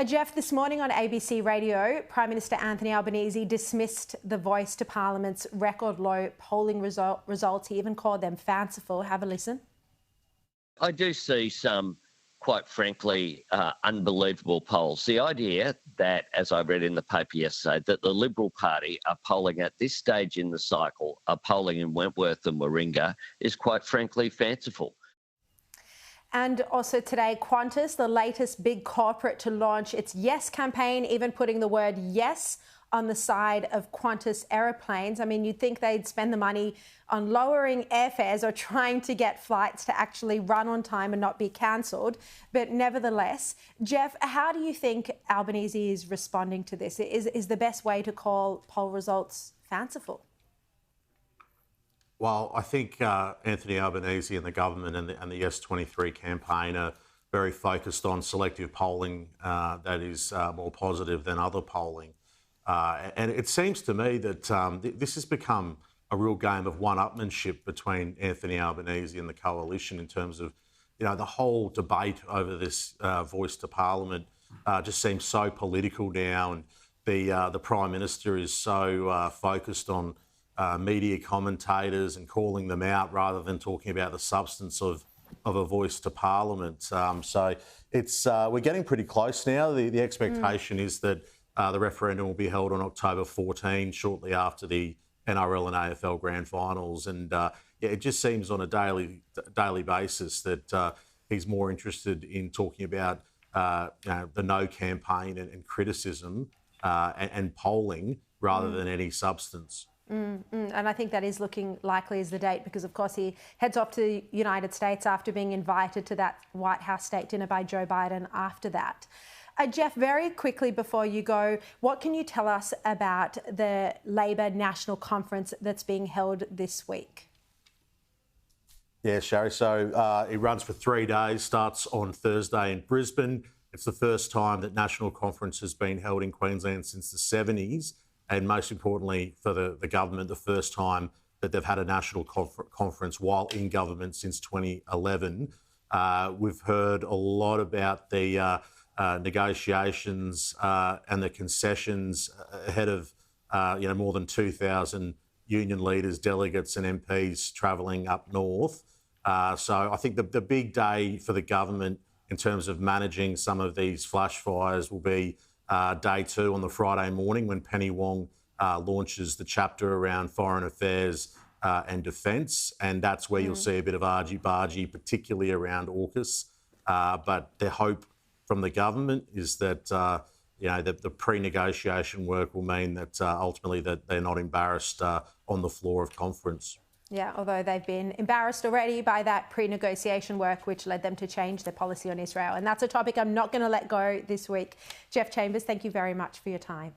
Jeff, this morning on ABC Radio, Prime Minister Anthony Albanese dismissed the Voice to Parliament's record low polling results. He even called them fanciful. Have a listen. I do see some, quite frankly, unbelievable polls. The idea that, as I read in the paper yesterday, that the Liberal Party are polling at this stage in the cycle, are polling in Wentworth and Warringah, is quite frankly fanciful. And also today, Qantas, the latest big corporate to launch its Yes campaign, even putting the word yes on the side of Qantas aeroplanes. I mean, you'd think they'd spend the money on lowering airfares or trying to get flights to actually run on time and not be cancelled. But nevertheless, Jeff, how do you think Albanese is responding to this? Is the best way to call poll results fanciful? Well, I think Anthony Albanese and the government and the Yes 23 campaign are very focused on selective polling that is more positive than other polling. And it seems to me that this has become a real game of one-upmanship between Anthony Albanese and the coalition in terms of, you know, the whole debate over this Voice to Parliament just seems so political now, and the Prime Minister is so focused on media commentators and calling them out rather than talking about the substance of a Voice to Parliament. So it's we're getting pretty close now. The expectation is that the referendum will be held on October 14, shortly after the NRL and AFL grand finals. And it just seems on a daily basis that he's more interested in talking about the No campaign and criticism and polling rather than any substance. And I think that is looking likely as the date because, of course, he heads off to the United States after being invited to that White House state dinner by Joe Biden after that. Jeff, very quickly before you go, what can you tell us about the Labor National Conference that's being held this week? Yeah, Sharri. So it runs for 3 days, starts on Thursday in Brisbane. It's the first time that National Conference has been held in Queensland since the 70s. And most importantly for the government, the first time that they've had a national conference while in government since 2011. We've heard a lot about the negotiations and the concessions ahead of more than 2,000 union leaders, delegates and MPs travelling up north. So I think the big day for the government in terms of managing some of these flash fires will be day 2 on the Friday morning when Penny Wong launches the chapter around foreign affairs and defence, and that's where you'll see a bit of argy-bargy, particularly around AUKUS. But the hope from the government is that that the pre-negotiation work will mean that ultimately that they're not embarrassed on the floor of conference. Yeah, although they've been embarrassed already by that pre-negotiation work, which led them to change their policy on Israel. And that's a topic I'm not going to let go this week. Jeff Chambers, thank you very much for your time.